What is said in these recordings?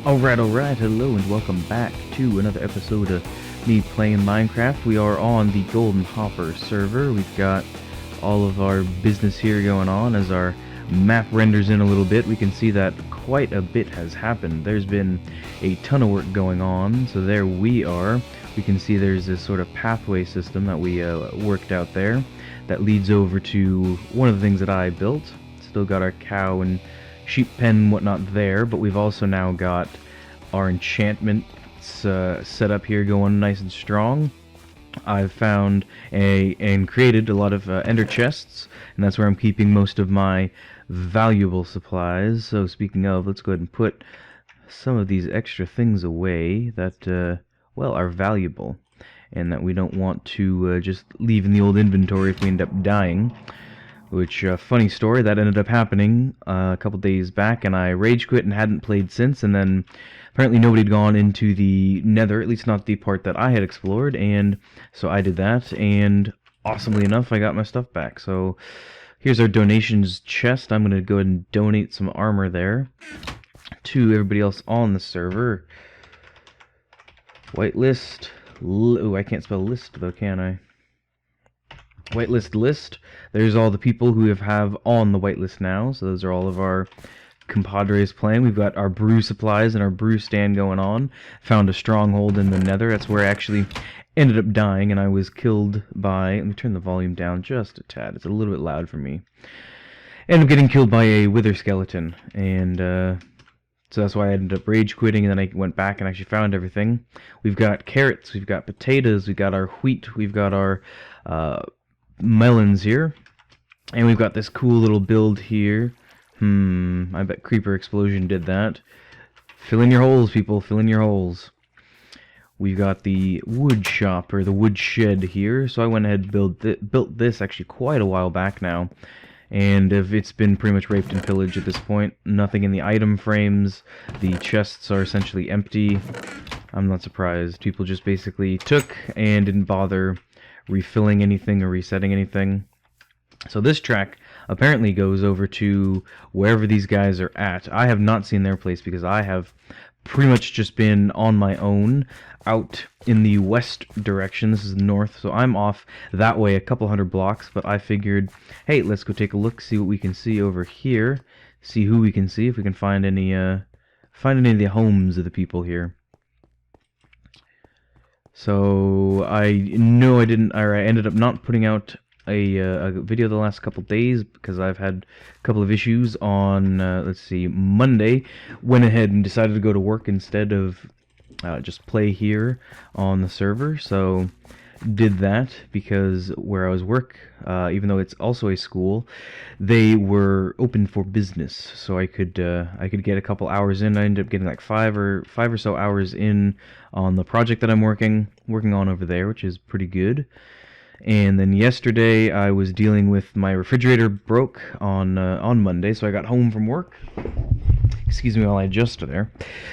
Alright, hello and welcome back to another episode of me playing Minecraft. We are on the Golden Hopper server. We've got all of our business here going on. As our map renders in a little bit, we can see that quite a bit has happened. There's been a ton of work going on, so there we are. We can see there's this sort of pathway system that we worked out there that leads over to one of the things that I built. Still got our cow and sheep pen and whatnot there, but we've also now got our enchantments set up here going nice and strong. I've found and created a lot of ender chests, and that's where I'm keeping most of my valuable supplies. So speaking of, let's go ahead and put some of these extra things away that, well, are valuable and that we don't want to just leave in the old inventory if we end up dying. Which, funny story, that ended up happening a couple days back, and I rage quit and hadn't played since, and then apparently nobody had gone into the nether, at least not the part that I had explored, and so I did that, and awesomely enough, I got my stuff back. So here's our donations chest. I'm going to go ahead and donate some armor there to everybody else on the server. Whitelist. Ooh, I can't spell list, though, can I? Whitelist list. There's all the people who have on the whitelist now. So those are all of our compadres playing. We've got our brew supplies and our brew stand going on. Found a stronghold in the nether. That's where I actually ended up dying, and I was killed by... Let me turn the volume down just a tad. It's a little bit loud for me. Ended up getting killed by a wither skeleton, and so that's why I ended up rage quitting, and then I went back and actually found everything. We've got carrots, we've got potatoes, we've got our wheat, we've got our melons here, and we've got this cool little build here. I bet Creeper Explosion did that. Fill in your holes, people, fill in your holes. We've got the wood shop, or the wood shed here, so I went ahead and built this actually quite a while back now, and it's been pretty much raped and pillaged at this point. Nothing in the item frames, the chests are essentially empty. I'm not surprised. People just basically took and didn't bother refilling anything or resetting anything. So this track apparently goes over to wherever these guys are at. I have not seen their place because I have pretty much just been on my own out in the west direction. This is north, so I'm off that way a couple hundred blocks, but I figured, hey, let's go take a look, see what we can see over here, see who we can see, if we can find any of the homes of the people here. So I know I ended up not putting out a video the last couple days because I've had a couple of issues on, let's see, Monday. Went ahead and decided to go to work instead of just play here on the server. So did that because where I was even though it's also a school, they were open for business, so I could get a couple hours in. I ended up getting like five or so hours in on the project that I'm working on over there, which is pretty good. And then yesterday I was dealing with my refrigerator broke on Monday, so I got home from work. Excuse me while I adjust there.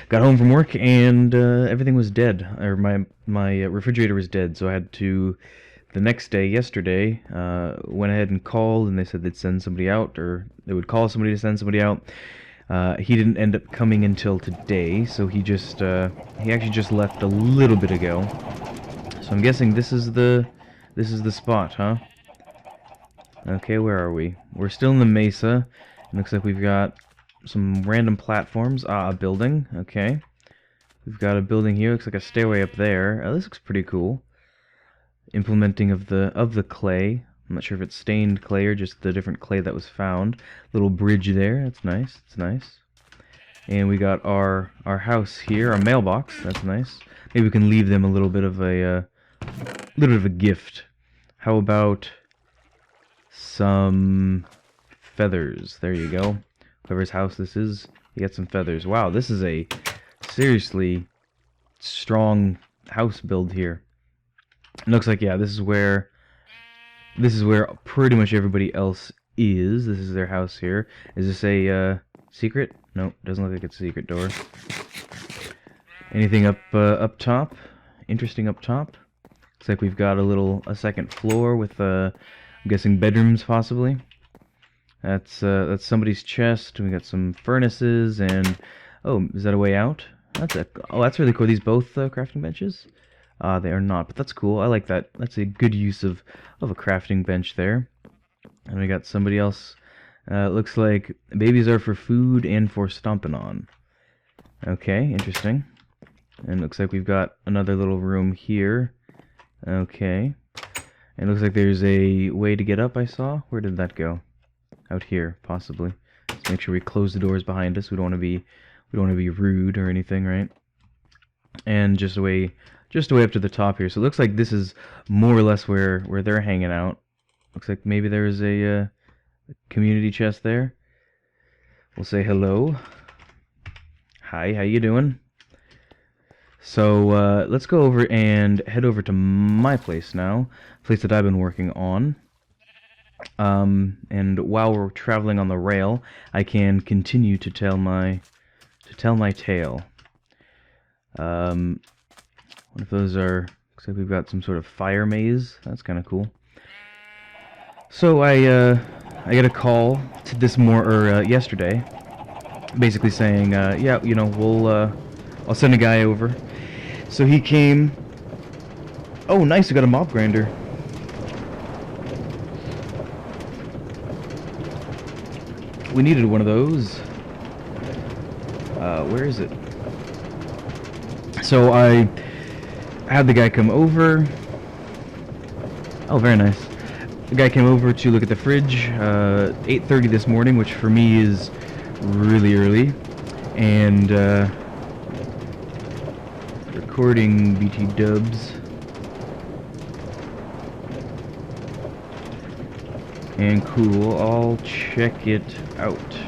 Got home from work and everything was dead, or my refrigerator was dead, so I had to, the next day, yesterday, went ahead and called, and they said they'd send somebody out, or they would call somebody to send somebody out. He didn't end up coming until today, so he actually just left a little bit ago. So I'm guessing this is the spot, huh? Okay, where are we? We're still in the Mesa. It looks like we've got some random platforms. A building. Okay. We've got a building here. Looks like a stairway up there. This looks pretty cool. Implementing of the clay. I'm not sure if it's stained clay or just the different clay that was found. Little bridge there. That's nice. It's nice. And we got our house here, our mailbox. That's nice. Maybe we can leave them a little bit of a gift. How about some feathers? There you go. Whoever's house this is, you get some feathers. Wow, this is a seriously strong house build here. It looks like, yeah, this is where pretty much everybody else is. This is their house here. Is this a secret? Nope, doesn't look like it's a secret door. Anything up top? Interesting up top? Looks like we've got a second floor with I'm guessing bedrooms possibly. That's somebody's chest. We got some furnaces and oh, is that a way out? That's really cool. These both crafting benches? They are not, but that's cool. I like that. That's a good use of a crafting bench there. And we got somebody else. Looks like babies are for food and for stomping on. Okay, interesting. And looks like we've got another little room here. Okay. And looks like there's a way to get up, I saw. Where did that go? Out here, possibly. Let's make sure we close the doors behind us. We don't want to be rude or anything, right? And just a way up to the top here. So it looks like this is more or less where they're hanging out. Looks like maybe there's a community chest there. We'll say hello. Hi, how you doing? So let's go over and head over to my place now, place that I've been working on. And while we're traveling on the rail, I can continue to tell my tale. What if those are? Looks like we've got some sort of fire maze. That's kind of cool. So I get a call to yesterday, basically saying, yeah, you know, I'll send a guy over. So he came. Oh, nice! We got a mob grinder. We needed one of those. Where is it? So I had the guy come over. Oh, very nice. The guy came over to look at the fridge, 8:30 this morning, which for me is really early. And, recording BT dubs. And cool, I'll check it out.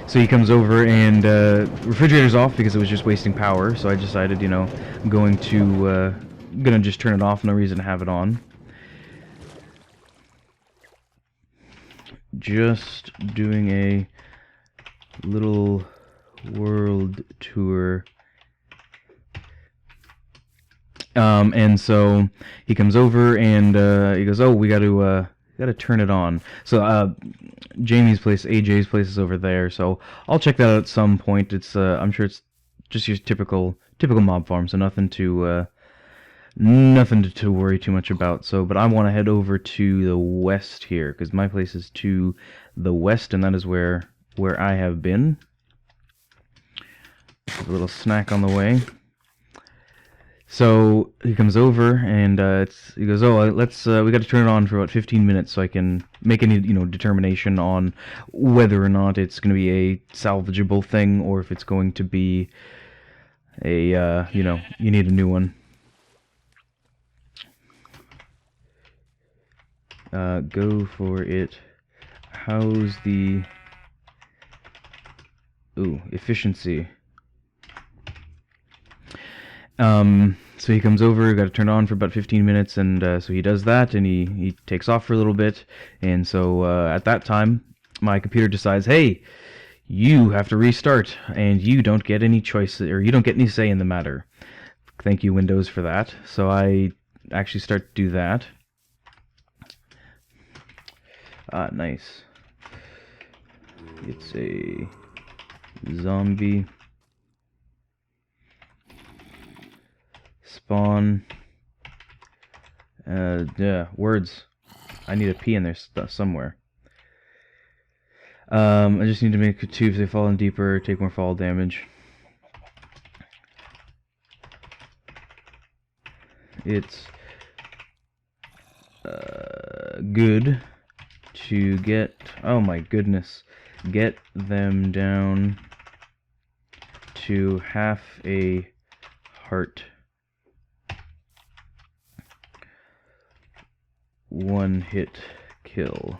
So he comes over and refrigerator's off because it was just wasting power. So I decided, you know, I'm gonna just turn it off. No reason to have it on. Just doing a little world tour. And so he comes over and he goes, "Oh, we got to turn it on." So Jamie's place, AJ's place is over there. So I'll check that out at some point. It's I'm sure it's just your typical mob farm, so nothing to worry too much about. So, but I want to head over to the west here because my place is to the west, and that is where I have been. A little snack on the way. So he comes over and he goes, "Oh, we got to turn it on for about 15 minutes so I can make any, you know, determination on whether or not it's going to be a salvageable thing or if it's going to be a, you know, you need a new one." Go for it. How's the efficiency? So he comes over, got to turn it on for about 15 minutes, and so he does that, and he takes off for a little bit, and so at that time, my computer decides, hey, you have to restart, and you don't get any choice, or you don't get any say in the matter. Thank you, Windows, for that. So I actually start to do that. Nice. It's a zombie. Spawn. Yeah, words. I need a P in there somewhere. I just need to make a tube so they fall in deeper, take more fall damage. It's good to get, oh my goodness, get them down to half a heart. One hit kill.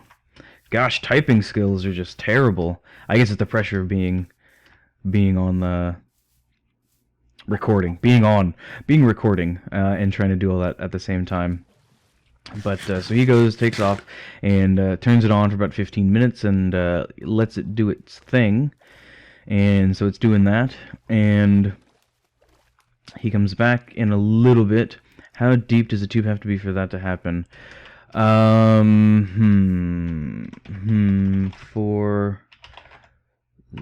Gosh, typing skills are just terrible. I guess it's the pressure of being on the being recording, and trying to do all that at the same time. But so he goes, takes off, and turns it on for about 15 minutes, and lets it do its thing. And so it's doing that, and he comes back in a little bit. How deep does the tube have to be for that to happen? For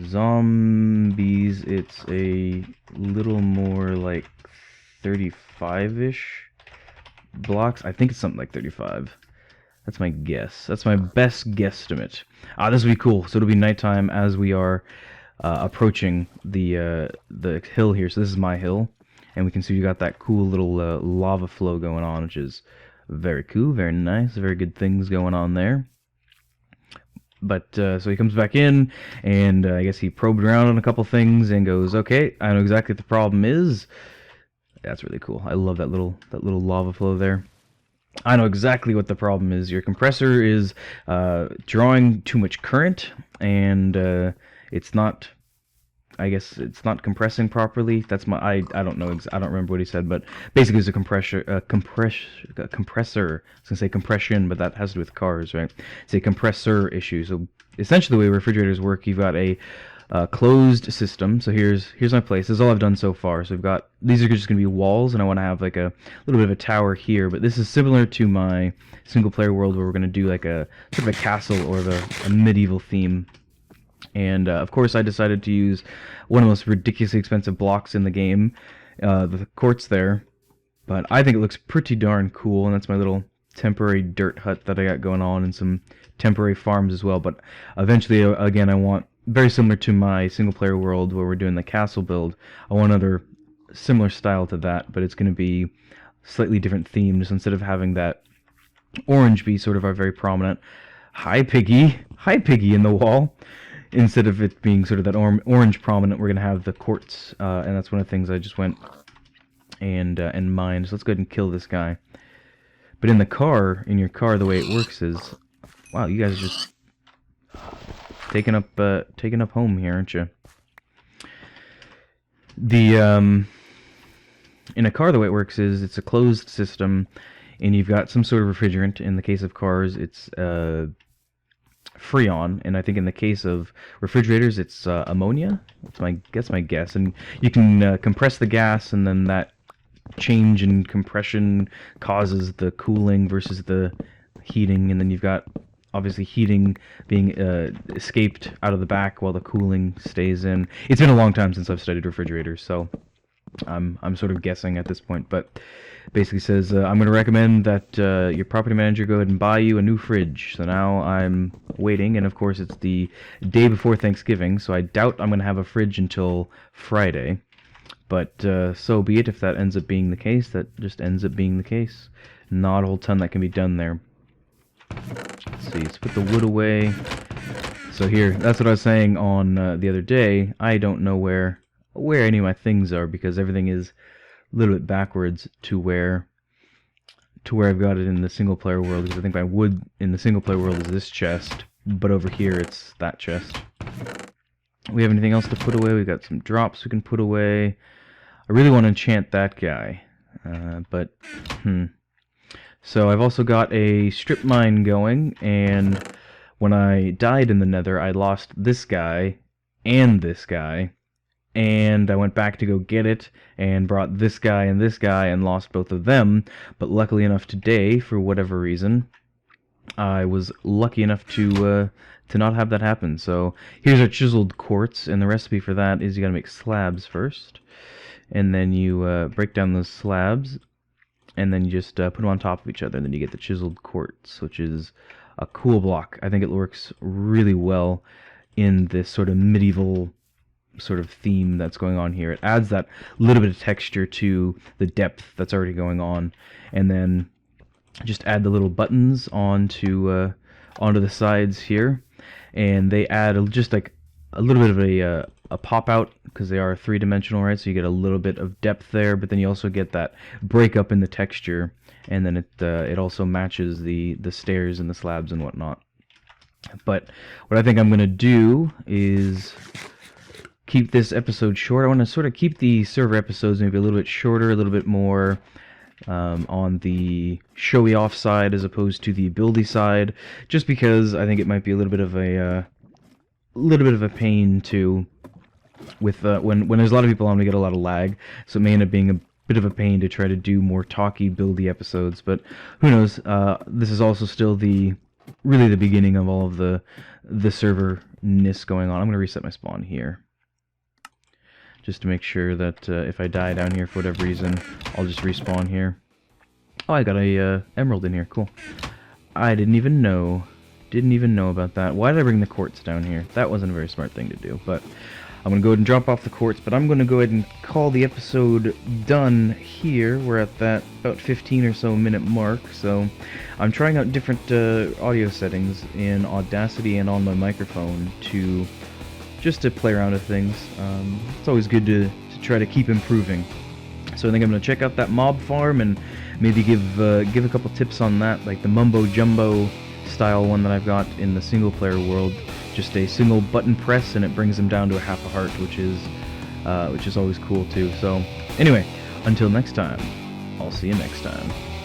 Zombies, it's a little more like 35-ish blocks. I think it's something like 35. That's my guess. That's my best guesstimate. This will be cool. So it'll be nighttime as we are approaching the hill here. So this is my hill, and we can see we got that cool little lava flow going on, which is very cool, very nice, very good things going on there. But so he comes back in, and I guess he probed around on a couple things and goes, "Okay, I know exactly what the problem is." That's really cool. I love that little lava flow there. I know exactly what the problem is. Your compressor is drawing too much current, and it's not. I guess it's not compressing properly. That's my. I don't know. I don't remember what he said, but basically it's a compressor. I was gonna say compression, but that has to do with cars, right? It's a compressor issue. So essentially, the way refrigerators work, you've got a closed system. So here's my place. This is all I've done so far. So I've got, these are just going to be walls, and I want to have like a little bit of a tower here. But this is similar to my single player world, where we're going to do like a sort of a castle or a medieval theme. And of course, I decided to use one of the most ridiculously expensive blocks in the game, the quartz there. But I think it looks pretty darn cool, and that's my little temporary dirt hut that I got going on, and some temporary farms as well. But eventually, again, I want, very similar to my single player world where we're doing the castle build, I want another similar style to that, but it's going to be slightly different themes. Instead of having that orange be sort of our very prominent hi piggy in the wall, instead of it being sort of that orange prominent, we're going to have the quartz, and that's one of the things I just went and mined. So let's go ahead and kill this guy. But in your car, the way it works is, wow, you guys are just taking up home here, aren't you? In a car, the way it works is it's a closed system, and you've got some sort of refrigerant. In the case of cars, it's Freon, and I think in the case of refrigerators, it's ammonia. That's my guess. And you can compress the gas, and then that change in compression causes the cooling versus the heating, and then you've got obviously heating being escaped out of the back while the cooling stays in. It's been a long time since I've studied refrigerators, so I'm sort of guessing at this point, but basically says I'm going to recommend that your property manager go ahead and buy you a new fridge. So now I'm waiting, and of course it's the day before Thanksgiving, so I doubt I'm going to have a fridge until Friday. But so be it. If that ends up being the case, that just ends up being the case. Not a whole ton that can be done there. Let's see, let's put the wood away. So here, that's what I was saying on the other day. I don't know where any of my things are, because everything is a little bit backwards to where I've got it in the single player world. Because I think my wood in the single player world is this chest, but over here it's that chest. We have anything else to put away? We've got some drops we can put away. I really want to enchant that guy, but So I've also got a strip mine going, and when I died in the Nether, I lost this guy and this guy, and I went back to go get it and brought this guy and lost both of them. But luckily enough today, for whatever reason, I was lucky enough to not have that happen. So here's our chiseled quartz, and the recipe for that is you gotta make slabs first, and then you break down those slabs, and then you just put them on top of each other, and then you get the chiseled quartz, which is a cool block. I think it works really well in this sort of medieval sort of theme that's going on here. It adds that little bit of texture to the depth that's already going on, and then just add the little buttons onto the sides here, and they add just like a little bit of a pop out, because they are three-dimensional, right? So you get a little bit of depth there, but then you also get that break up in the texture, and then it also matches the stairs and the slabs and whatnot. But what I think I'm going to do is keep this episode short. I want to sort of keep the server episodes maybe a little bit shorter, a little bit more on the showy off side as opposed to the buildy side, just because I think it might be a little bit of a pain to, with when there's a lot of people on, we get a lot of lag, so it may end up being a bit of a pain to try to do more talky, buildy episodes. But who knows? This is also still really the beginning of all of the server ness going on. I'm going to reset my spawn here, just to make sure that if I die down here for whatever reason, I'll just respawn here. Oh, I got a emerald in here. Cool. I didn't even know. Didn't even know about that. Why did I bring the quartz down here? That wasn't a very smart thing to do, but I'm going to go ahead and drop off the quartz, but I'm going to go ahead and call the episode done here. We're at that about 15 or so minute mark, so I'm trying out different audio settings in Audacity and on my microphone just to play around with things. It's always good to try to keep improving. So I think I'm going to check out that mob farm and maybe give a couple tips on that, like the mumbo jumbo style one that I've got in the single player world. Just a single button press and it brings them down to a half a heart, which is always cool too. So anyway, until next time, I'll see you next time.